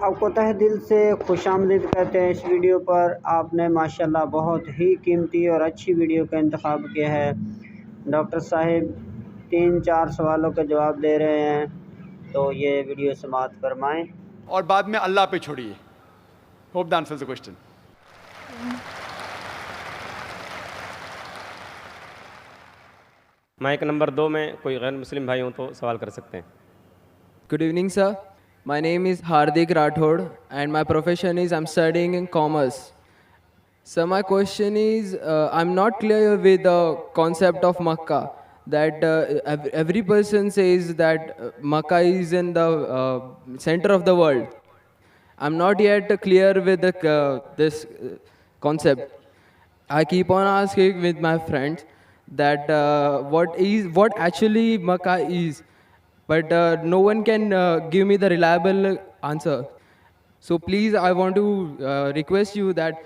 آپ کو تہ دل سے خوش آمدید کرتے ہیں اس ویڈیو پر۔ آپ نے ماشاءاللہ بہت ہی قیمتی اور اچھی ویڈیو کا انتخاب کیا ہے۔ ڈاکٹر صاحب 3-4 سوالوں کے جواب دے رہے ہیں، تو یہ ویڈیو سماعت فرمائیں اور بعد میں اللہ پہ چھوڑیے۔ Hope the answers the question. Mike number 2 میں کوئی غیر مسلم بھائی ہوں تو سوال کر سکتے ہیں۔ Good evening, sir. My name is Hardik Rathod and my profession is I'm studying in commerce. So my question is, I'm not clear with the concept of Makkah. That every person says that Makkah is in the center of the world. I'm not yet clear with this concept. I keep on asking with my friends that what actually Makkah is. But no one can give me the reliable answer. So please, I want to request you that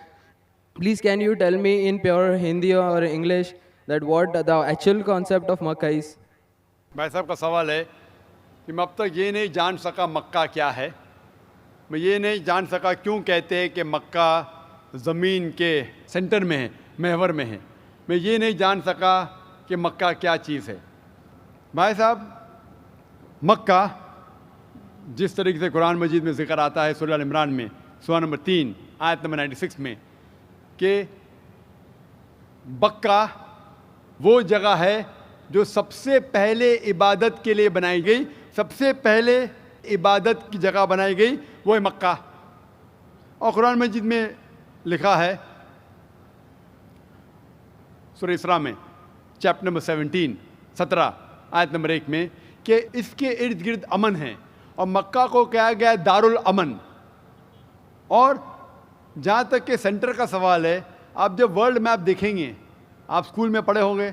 please can you tell me in pure Hindi or English that what the actual concept of Makkah is? بھائی صاحب کا سوال ہے کہ میں اب تک یہ نہیں جان سکا مکہ کیا ہے، میں یہ نہیں جان سکا کیوں کہتے ہیں کہ مکہ زمین کے سینٹر میں ہے، محور میں ہے، میں یہ نہیں جان سکا کہ مکہ کیا چیز ہے۔ بھائی صاحب، مکہ جس طریقے سے قرآن مجید میں ذکر آتا ہے سورہ ال عمران میں سورہ نمبر 3 آیت نمبر 96 میں کہ بکہ وہ جگہ ہے جو سب سے پہلے عبادت کے لیے بنائی گئی، سب سے پہلے عبادت کی جگہ بنائی گئی وہ ہے مکہ۔ اور قرآن مجید میں لکھا ہے سورہ اسراء میں چیپٹر نمبر 17 آیت نمبر 1 میں کہ اس کے ارد گرد امن ہے، اور مکہ کو کہا گیا ہے دارالامن۔ اور جہاں تک کہ سینٹر کا سوال ہے، آپ جب ورلڈ میپ دیکھیں گے، آپ اسکول میں پڑھے ہوں گے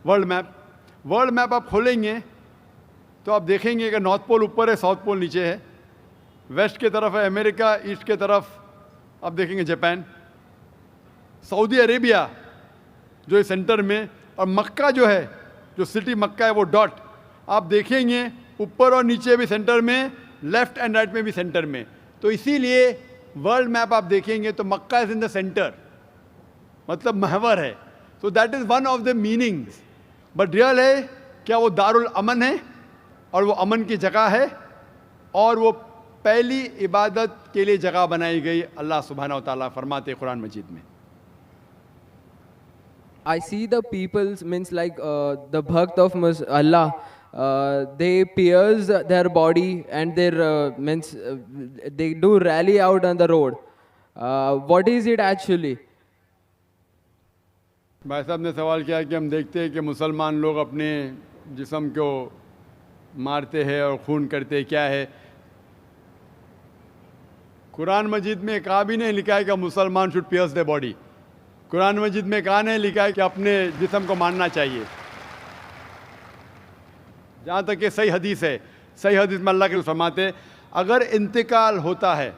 ورلڈ میپ آپ کھولیں گے تو آپ دیکھیں گے کہ نارتھ پول اوپر ہے، ساؤتھ پول نیچے ہے، ویسٹ کی طرف ہے امریکہ، ایسٹ کی طرف آپ دیکھیں گے جاپان، سعودی عربیہ جو ہے سینٹر میں، اور مکہ جو ہے، جو سٹی مکہ ہے وہ ڈاٹ آپ دیکھیں گے اوپر اور نیچے بھی سینٹر میں، لیفٹ اینڈ رائٹ میں بھی سینٹر میں۔ تو اسی لیے ورلڈ میپ آپ دیکھیں گے تو مکہ از ان دا سینٹر، مطلب محور ہے۔ تو that is one of the meanings, but real ہے کیا وہ دارالامن ہے، اور وہ امن کی جگہ ہے، اور وہ پہلی عبادت کے لیے جگہ بنائی گئی۔ اللہ سبحانہ و تعالیٰ فرماتے ہیں قرآن مجید میں، I see the people's means like the bhakt of Allah. They pierce their body and their means they do rally out on the road. What is it actually? بھائی صاحب نے سوال کیا کہ ہم دیکھتے ہیں کہ مسلمان لوگ اپنے جسم کو مارتے ہیں اور خون کرتے ہیں، کیا ہے؟ قرآن مجید میں کہا بھی نہیں لکھا ہے کہ مسلمان should pierce their body۔ قرآن مجید میں کہا نہیں لکھا ہے کہ اپنے جسم کو مارنا چاہیے۔ جہاں تک کہ صحیح حدیث ہے، صحیح حدیث میں اللہ کے فرماتے اگر انتقال ہوتا ہے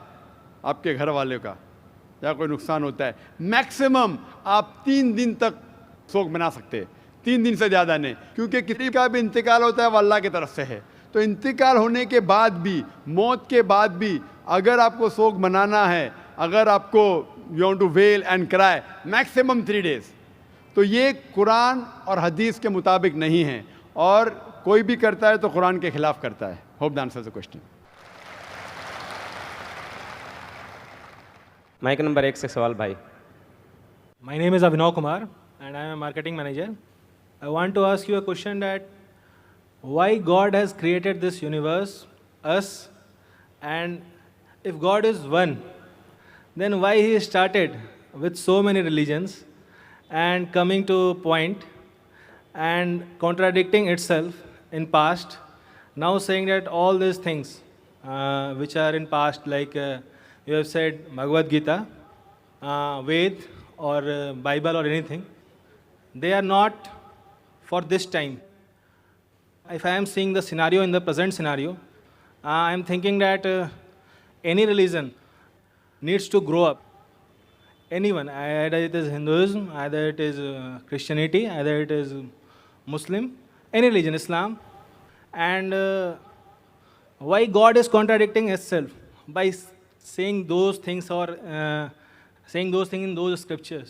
آپ کے گھر والے کا یا کوئی نقصان ہوتا ہے، میکسیمم آپ 3 دن تک سوگ منا سکتے ہیں، 3 دن سے زیادہ نہیں، کیونکہ کسی کا بھی انتقال ہوتا ہے وہ اللہ کی طرف سے ہے۔ تو انتقال ہونے کے بعد بھی، موت کے بعد بھی اگر آپ کو سوگ منانا ہے، اگر آپ کو you want to wail and cry, maximum 3 days۔ تو یہ قرآن اور حدیث کے مطابق نہیں ہے، اور کوئی بھی کرتا ہے تو قرآن کے خلاف کرتا ہے۔ Hope the answers the question. Mike number 1 سے سوال بھائی۔ My name is Abhinav Kumar and I am a marketing manager. I want to ask you a question that why God has created this universe, us, and if God is one, then why He started with so many religions and coming to a point and contradicting itself in past, now saying that all these things which are in past, like you have said Bhagavad Gita, Ved or Bible or anything, they are not for this time. If I am seeing the scenario in the present scenario, I am thinking that any religion needs to grow up. Anyone, either it is Hinduism, either it is Christianity, either it is Muslim, any religion, Islam, and why God is contradicting Himself by saying those things or saying those things in those scriptures?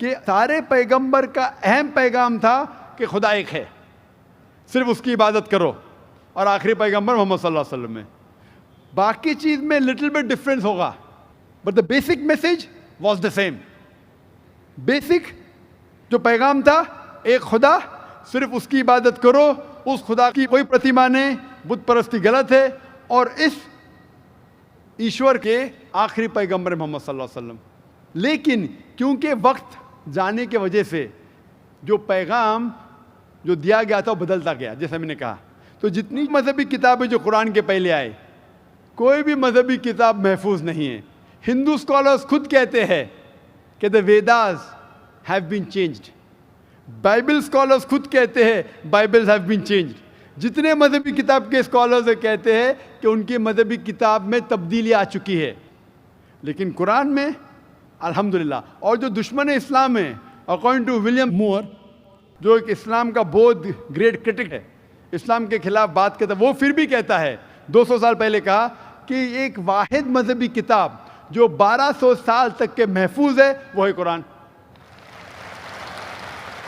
کہ سارے پیغمبر کا اہم پیغام تھا کہ خدا ایک ہے، صرف اس کی عبادت کرو، اور آخری پیغمبر محمد صلی اللہ علیہ وسلم میں باقی چیز میں لٹل بٹ ڈفرینس ہوگا، but the basic message was the same. Basic جو پیغام تھا ایک خدا، صرف اس کی عبادت کرو، اس خدا کی کوئی پرتیما نہیں، بت پرستی غلط ہے، اور اس ایشور کے آخری پیغمبر محمد صلی اللہ علیہ وسلم. لیکن کیونکہ وقت جانے کی وجہ سے جو پیغام جو دیا گیا تھا وہ بدلتا گیا، جیسا میں نے کہا. تو جتنی مذہبی کتابیں جو قرآن کے پہلے آئے، کوئی بھی مذہبی کتاب محفوظ نہیں ہے. ہندو اسکالرز خود کہتے ہیں کہ the Vedas have been changed. Bible scholars خود کہتے ہیں بائبل ہیو بین چینجڈ. جتنے مذہبی کتاب کے اسکالرز کہتے ہیں کہ ان کی مذہبی کتاب میں تبدیلی آ چکی ہے. لیکن قرآن میں الحمدللہ. اور جو دشمن اسلام ہیں، اکارڈنگ ٹو ولیم مور، جو ایک اسلام کا بہت گریٹ کرٹک ہے، اسلام کے خلاف بات کرتا ہے، وہ پھر بھی کہتا ہے 200 سال پہلے کہا کہ ایک واحد مذہبی کتاب جو 1200 سال تک کے محفوظ ہے وہ ہے قرآن.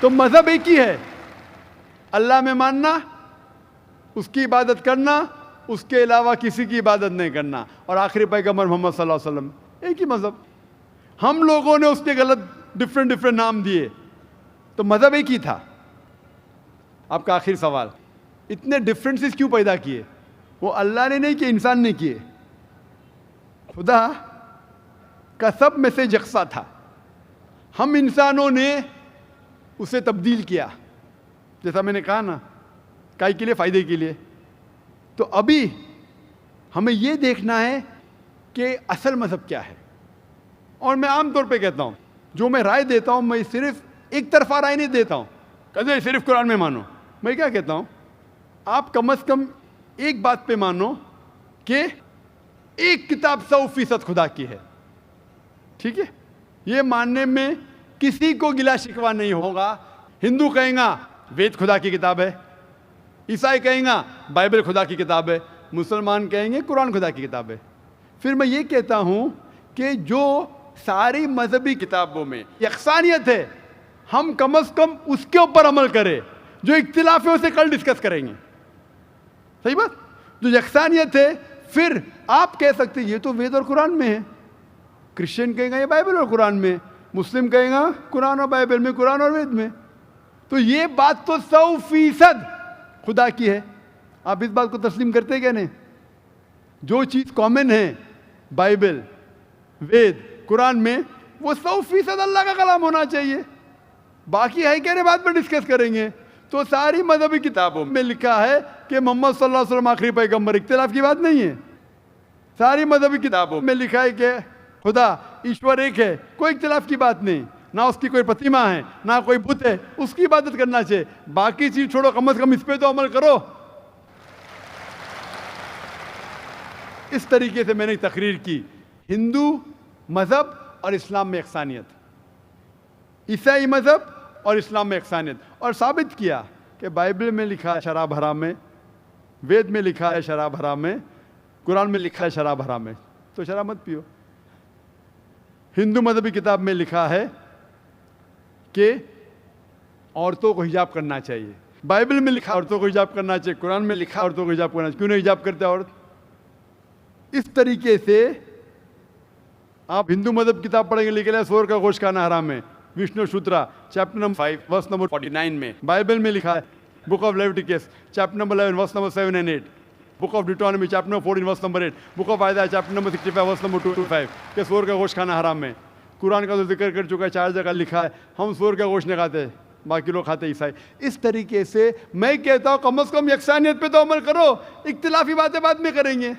تو مذہب ایک ہی ہے، اللہ میں ماننا، اس کی عبادت کرنا، اس کے علاوہ کسی کی عبادت نہیں کرنا، اور آخری پیغمبر محمد صلی اللہ علیہ وسلم. ایک ہی مذہب. ہم لوگوں نے اس کے غلط ڈفرینٹ نام دیے، تو مذہب ایک ہی تھا. آپ کا آخری سوال، اتنے ڈفرینسز کیوں پیدا کیے؟ وہ اللہ نے نہیں کیے، انسان نے کیے. خدا کا سب میسج یکساں تھا، ہم انسانوں نے اسے تبدیل کیا، جیسا میں نے کہا نا، کائی کے لیے؟ فائدے کے لیے. تو ابھی ہمیں یہ دیکھنا ہے کہ اصل مذہب کیا ہے. اور میں عام طور پہ کہتا ہوں، جو میں رائے دیتا ہوں، میں صرف ایک طرفہ رائے نہیں دیتا ہوں کہ صرف قرآن میں مانو. میں کیا کہتا ہوں، آپ کم از کم ایک بات پہ مانو کہ ایک کتاب 100% خدا کی ہے. ٹھیک ہے؟ یہ ماننے میں کسی کو گلا شکوہ نہیں ہوگا. ہندو کہیں گا وید خدا کی کتاب ہے، عیسائی کہیں گا بائبل خدا کی کتاب ہے، مسلمان کہیں گے قرآن خدا کی کتاب ہے. پھر میں یہ کہتا ہوں کہ جو ساری مذہبی کتابوں میں یکسانیت ہے، ہم کم از کم اس کے اوپر عمل کریں. جو اختلاف ہے اسے کل ڈسکس کریں گے. صحیح بات؟ جو یکسانیت ہے، پھر آپ کہہ سکتے یہ تو وید اور قرآن میں ہے. کرسچن کہیں گا یہ بائبل اور قرآن میں، مسلم کہیں گا قرآن اور بائبل میں، قرآن اور وید میں. تو یہ بات تو 100% خدا کی ہے. آپ اس بات کو تسلیم کرتے کیا نہیں؟ جو چیز کامن ہے بائبل، وید، قرآن میں، وہ 100% اللہ کا کلام ہونا چاہیے. باقی ہے کہنے بعد میں ڈسکس کریں گے. تو ساری مذہبی کتابوں میں لکھا ہے کہ محمد صلی اللہ علیہ وسلم آخری پیغمبر، اختلاف کی بات نہیں ہے. ساری مذہبی کتابوں میں لکھا ہے کہ خدا ایشور ایک ہے، کوئی اختلاف کی بات نہیں. نہ اس کی کوئی پرتیما ہے، نہ کوئی بت ہے، اس کی عبادت کرنا چاہیے. باقی چیز چھوڑو، کم از کم اس پہ تو عمل کرو. اس طریقے سے میں نے تقریر کی ہندو مذہب اور اسلام میں یکسانیت، عیسائی مذہب اور اسلام میں یکسانیت، اور ثابت کیا کہ بائبل میں لکھا ہے شراب حرام ہے، وید میں لکھا ہے شراب حرام ہے، قرآن میں لکھا ہے شراب حرام ہے، تو شراب مت پیو. ہندو مذہبی کتاب میں لکھا ہے کہ عورتوں کو حجاب کرنا چاہیے، بائبل میں لکھا عورتوں کو حجاب کرنا چاہیے، قرآن میں لکھا عورتوں کو حجاب کرنا چاہیے. کیوں نہیں حجاب کرتے عورت؟ اس طریقے سے آپ ہندو مذہب کتاب پڑھیں گے، لکھا ہے سور کا گوشت کھانا حرام ہے، Vishnu Sutra chapter number 5 verse number 49 میں. بائبل میں لکھا ہے book of Leviticus chapter number 11 verse number 7 and 8، book of Deuteronomy chapter number 14 verse number 8، book of Isaiah chapter number 65 verse number 2 to 5 کہ سور کا گوشت کھانا حرام ہے. قرآن کا تو ذکر کر چکا ہے، 4 جگہ لکھا ہے ہم سور کا گوشت نہیں کھاتے، باقی لوگ کھاتے عیسائی. اس طریقے سے میں کہتا ہوں کم از کم یکسانیت پہ تو عمل کرو، اختلافی باتیں بعد میں کریں گے.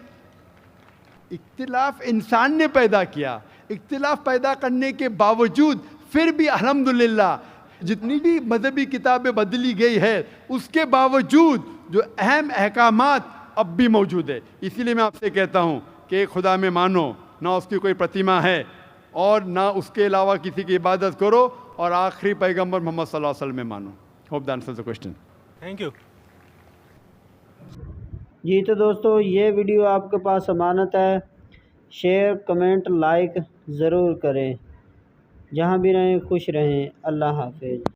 اختلاف انسان نے پیدا کیا، اختلاف پیدا کرنے کے باوجود پھر بھی الحمدللہ جتنی بھی مذہبی کتابیں بدلی گئی ہے، اس کے باوجود جو اہم احکامات اب بھی موجود ہے. اسی لیے میں آپ سے کہتا ہوں کہ ایک خدا میں مانو، نہ اس کی کوئی پرتیما ہے اور نہ اس کے علاوہ کسی کی عبادت کرو، اور آخری پیغمبر محمد صلی اللہ علیہ وسلم میں مانو. Hope that answers the question. Thank you. جی تو دوستو یہ ویڈیو آپ کے پاس امانت ہے، شیئر کمنٹ لائک ضرور کریں. جہاں بھی رہیں خوش رہیں۔ اللہ حافظ۔